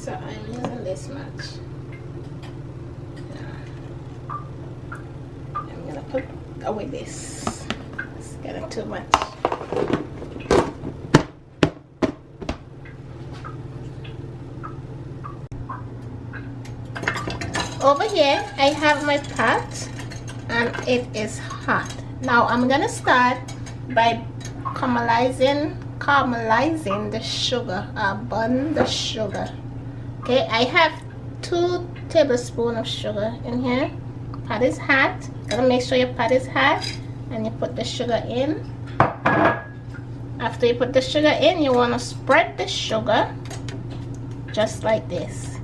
So I'm using this much. I'm gonna put away this. It's getting too much. Over here I have my pot and it is hot. Now I'm gonna start by caramelizing the sugar. Burn the sugar. Okay, I have 2 tablespoons of sugar in here. Pot is hot. Gotta make sure your pot is hot, and you put the sugar in. After you put the sugar in, you want to spread the sugar just like this.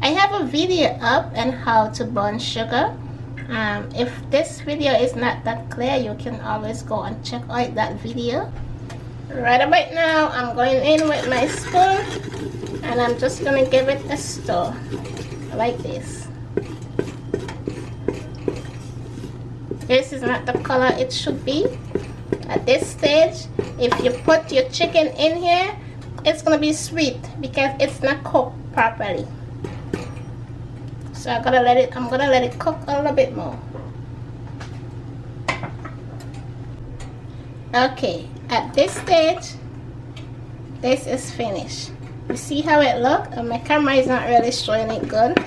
I have a video up on how to burn sugar. If this video is not that clear, you can always go and check out that video. Right about now, I'm going in with my spoon and I'm just gonna give it a stir like this. This is not the color it should be. At this stage, if you put your chicken in here, it's gonna be sweet because it's not cooked properly. So I'm gonna let it cook a little bit more. Okay, at this stage, this is finished. You see how it looks? And my camera is not really showing it good.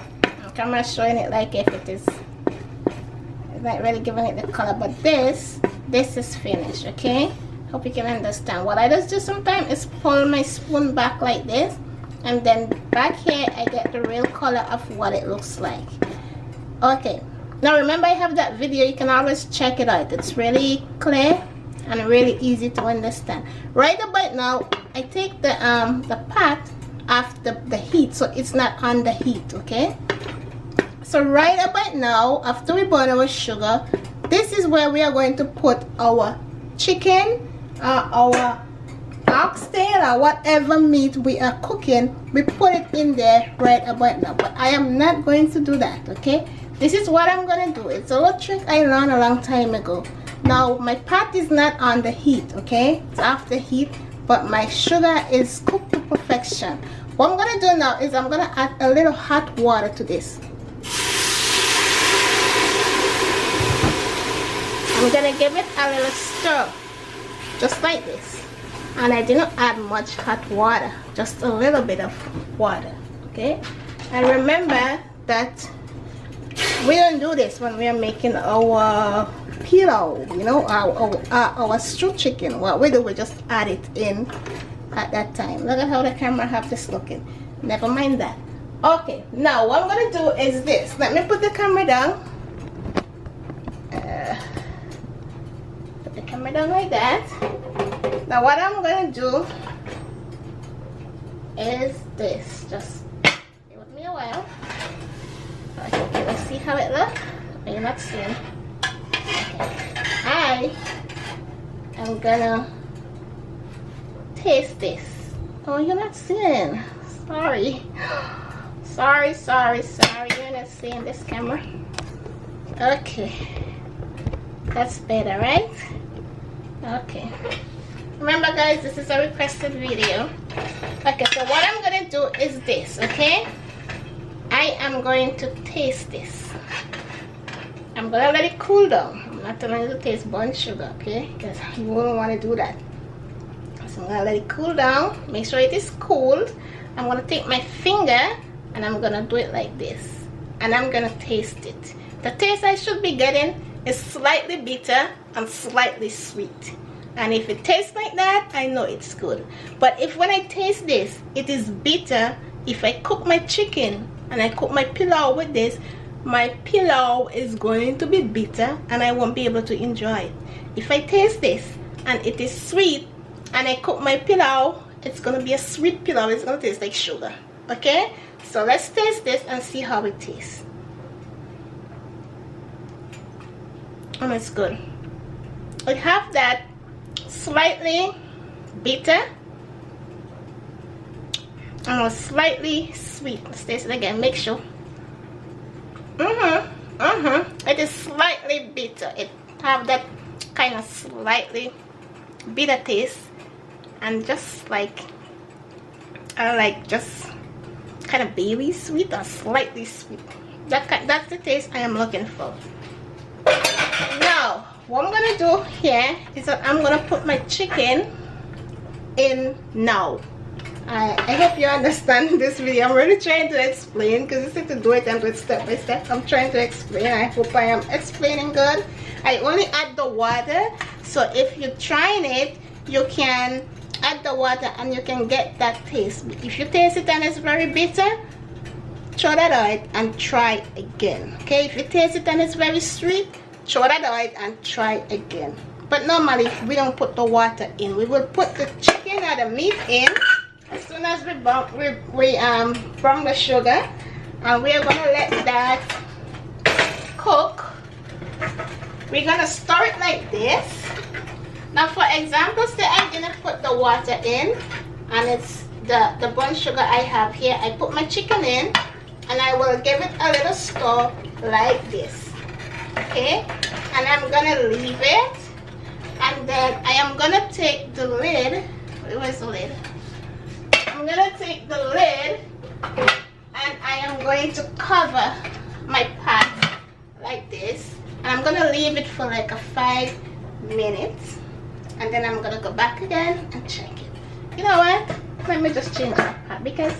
My camera is showing it like if it is. It's not really giving it the color, but this is finished. Okay, hope you can understand. What I just do sometimes is pull my spoon back like this, and then back here I get the real color of what it looks like. Okay, now remember I have that video. You can always check it out. It's really clear and really easy to understand. Right about now, I take the pot off the heat, so it's not on the heat. Okay, so right about now, after we burn our sugar, this is where we are going to put our chicken, our oxtail, or whatever meat we are cooking. We put it in there right about now, but I am not going to do that. Okay, this is what I'm gonna do. It's a little trick I learned a long time ago. Now my pot is not on the heat, okay, it's off the heat, but my sugar is cooked to perfection. What I'm gonna do now is I'm gonna add a little hot water to this. I'm gonna give it a little stir, just like this. And I didn't add much hot water, just a little bit of water. Okay, and remember that we don't do this when we are making our Pelau, you know, our stew chicken. What we do, we just add it in at that time. Look at how the camera have this looking. Never mind that. Okay, now what I'm gonna do is this. Let me put the camera down. Put the camera down like that. Now what I'm gonna do is this. Just stay with me a while. Okay, let's see how it looks. You're not seeing. I am gonna taste this. Oh, you're not seeing. Sorry. Sorry. You're not seeing this camera. Okay. That's better, right? Okay. Remember, guys, this is a requested video. Okay, so what I'm gonna do is this, okay? I am going to taste this. I'm gonna let it cool down. I'm not telling you to taste burnt sugar, okay? Because you won't want to do that. So I'm gonna let it cool down. Make sure it is cooled. I'm gonna take my finger and I'm gonna do it like this. And I'm gonna taste it. The taste I should be getting is slightly bitter and slightly sweet. And if it tastes like that, I know it's good. But if when I taste this, it is bitter, if I cook my chicken and I cook my pilau with this, my pilau is going to be bitter and I won't be able to enjoy it. If I taste this and it is sweet and I cook my pilau, it's going to be a sweet pilau. It's going to taste like sugar. Okay, so let's taste this and see how it tastes. And it's good. It have that slightly bitter and slightly sweet. Let's taste it again. Make sure. It is slightly bitter. It have that kind of slightly bitter taste, and just like I like just kind of baby sweet or slightly sweet. That's the taste I am looking for. Now what I'm gonna do here is that I'm gonna put my chicken in now. I hope you understand this video. I'm really trying to explain because you need to do it and do it step by step. I'm trying to explain. I hope I am explaining good. I only add the water, so if you're trying it, you can add the water and you can get that taste. If you taste it and it's very bitter, throw that out and try again. Okay, if you taste it and it's very sweet, throw that out and try again. But normally we don't put the water in. We will put the chicken or the meat in as soon as we brown the sugar, and we're gonna let that cook. We're gonna stir it like this. Now for example, say I didn't put the water in and it's the brown sugar I have here. I put my chicken in and I will give it a little stir like this. Okay, and I'm gonna leave it, and then I am gonna take the lid. Where's the lid? I'm gonna take the lid and I am going to cover my pot like this, and I'm gonna leave it for like a 5 minutes, and then I'm gonna go back again and check it. You know what? Let me just change the pot because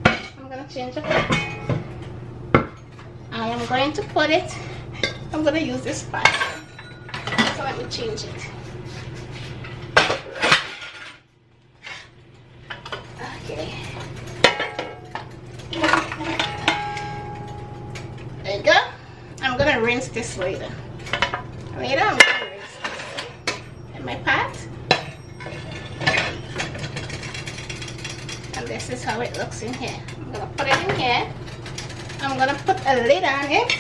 I'm gonna change the pot. I am going to put it. I'm gonna use this pot. So let me change it. Okay. There you go. I'm gonna rinse this later. I'm gonna rinse this in my pot. And this is how it looks in here. I'm gonna put it in here. I'm gonna put a lid on it.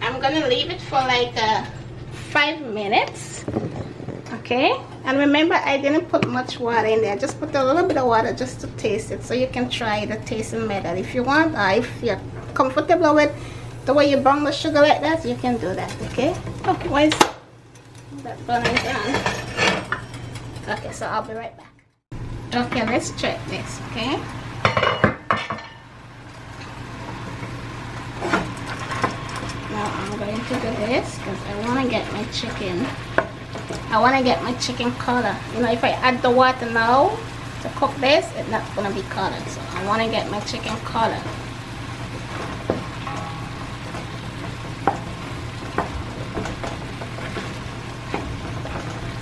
I'm gonna leave it for like 5 minutes. Okay, and remember I didn't put much water in there. Just put a little bit of water just to taste it, so you can try the tasting method if you want, or if you're comfortable with the way you brown the sugar like that, you can do that. Okay, oh, why is that burning down? Okay, so I'll be right back. Okay, let's check this. Okay, now I'm going to do this because I want to get my chicken. I want to get my chicken color. You know, if I add the water now to cook this, it's not going to be colored. So I want to get my chicken color.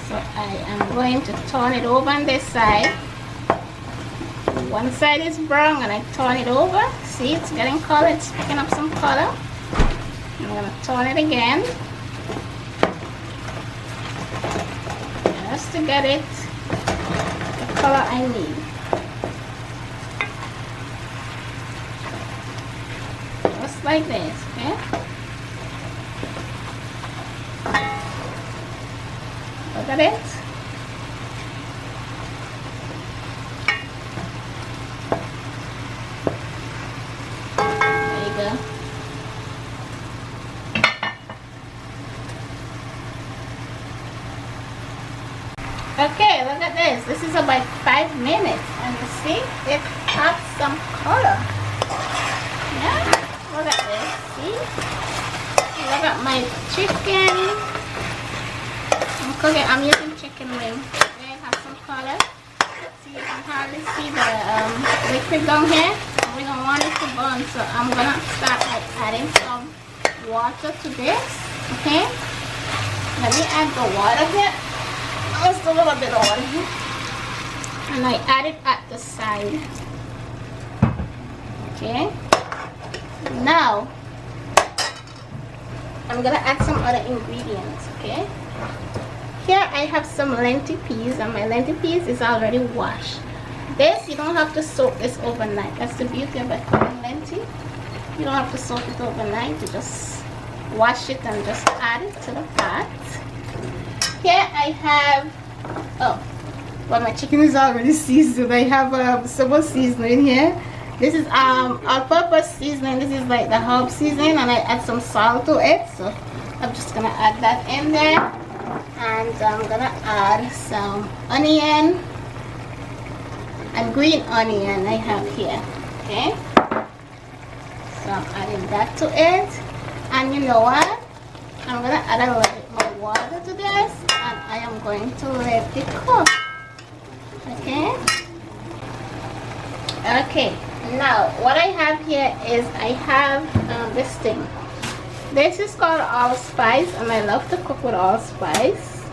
So I am going to turn it over on this side. One side is brown and I turn it over. See, it's getting color. It's picking up some color. I'm going to turn it again. Just to get it the color I need. Just like this, okay? Look at it. There you go. Okay, look at this. This is about 5 minutes, and you see it has some color. Yeah, look at this. See? Look at my chicken. I'm cooking. I'm using chicken wing. Okay, it has some color. See, you can hardly see the liquid down here. We don't want it to burn, so I'm gonna start like adding some water to this. Okay. Let me add the water here. Just a little bit of water here. And I add it at the side. Okay. Now I'm gonna add some other ingredients. Okay. Here I have some lentil peas, and my lentil peas is already washed. This, you don't have to soak this overnight. That's the beauty of a cooking lentil. You don't have to soak it overnight. You just wash it and just add it to the pot. Here I have, oh, well, my chicken is already seasoned. I have some seasoning here. This is all-purpose seasoning. This is like the herb seasoning, and I add some salt to it. So I'm just gonna add that in there. and I'm gonna add some onion and green onion I have here. Okay, so I'm adding that to it, and you know what, I'm gonna add a little bit more water to this, and I am going to let it cook. Okay, now what I have here is I have this thing. This is called allspice, and I love to cook with allspice.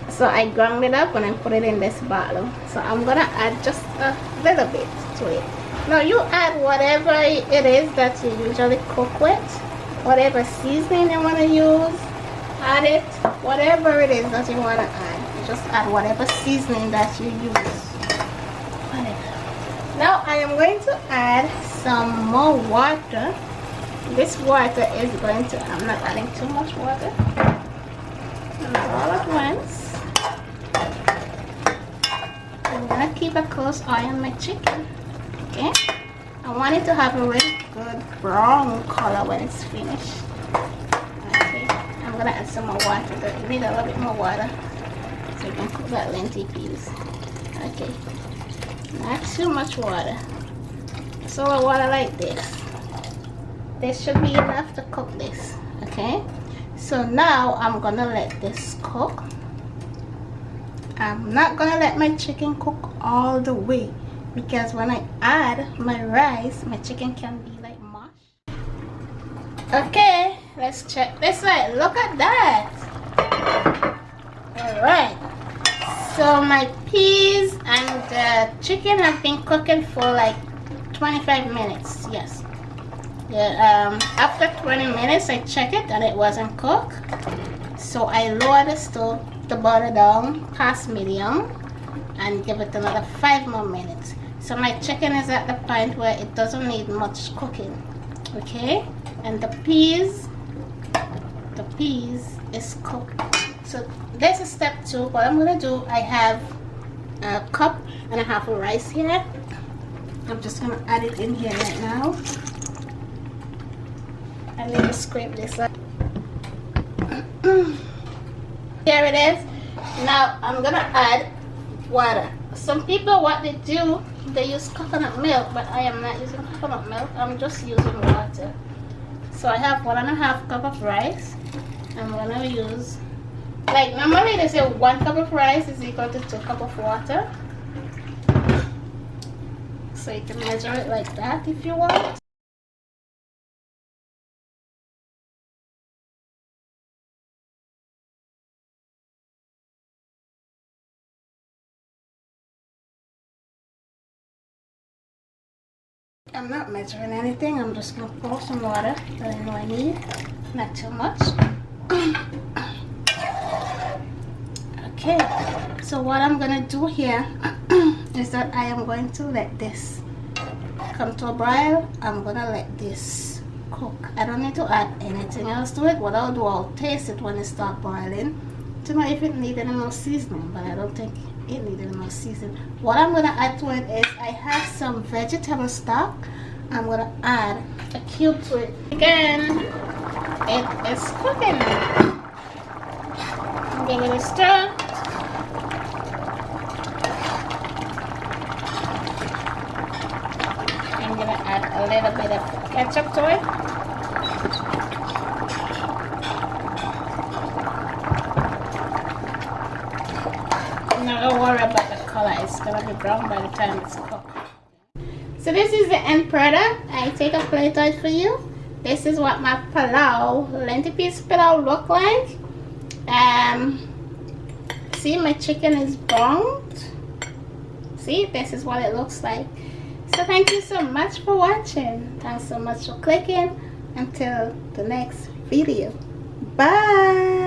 So I ground it up and I put it in this bottle. So I'm gonna add just a little bit to it. Now you add whatever it is that you usually cook with, whatever seasoning you want to use, add it. Whatever it is that you want to add, you just add whatever seasoning that you use. Now I am going to add some more water. This water is going to, I'm not adding too much water, and all at once. I'm gonna keep a close eye on my chicken. Okay, I want it to have a really good brown color when it's finished. Okay, I'm gonna add some more water. You need a little bit more water so you can cook that lentil peas. Okay, not too much water. So a water like this. This should be enough to cook this. Okay, so now I'm gonna let this cook. I'm not gonna let my chicken cook all the way, because when I add my rice, my chicken can be like mush. Okay, let's check this side. Look at that. All right, so my peas and the chicken have been cooking for like 25 minutes. Yes. Yeah, after 20 minutes I checked it and it wasn't cooked, so I lowered the butter down past medium and give it another 5 more minutes. So my chicken is at the point where it doesn't need much cooking. Okay, and the peas is cooked. So this is step 2. What I'm gonna do, I have a cup and a half of rice here. I'm just gonna add it in here right now. I need to scrape this up. Here it is. Now I'm gonna add water. Some people, what they do, they use coconut milk, but I am not using coconut milk. I'm just using water. So I have 1.5 cup of rice. I'm gonna use, like normally they say 1 cup of rice is equal to 2 cups of water. So you can measure it like that if you want. I'm not measuring anything. I'm just gonna pour some water that I know I need, not too much. Okay, so what I'm gonna do here is that I am going to let this come to a boil. I'm gonna let this cook. I don't need to add anything else to it. What I'll do, I'll taste it when it starts boiling to know if it needs any more seasoning, but I don't think it needed more seasoning. What I'm gonna add to it is I have some vegetable stock. I'm gonna add a cube to it. Again, it is cooking. Give it a stir. I'm gonna add a little bit of ketchup to it. Don't worry about the color, it's gonna be brown by the time it's cooked. So this is the end product. I take a plate out for you. This is what my Pelau, lentil peas Pelau look like. See, my chicken is browned. See, this is what it looks like. So thank you so much for watching. Thanks so much for clicking. Until the next video. Bye.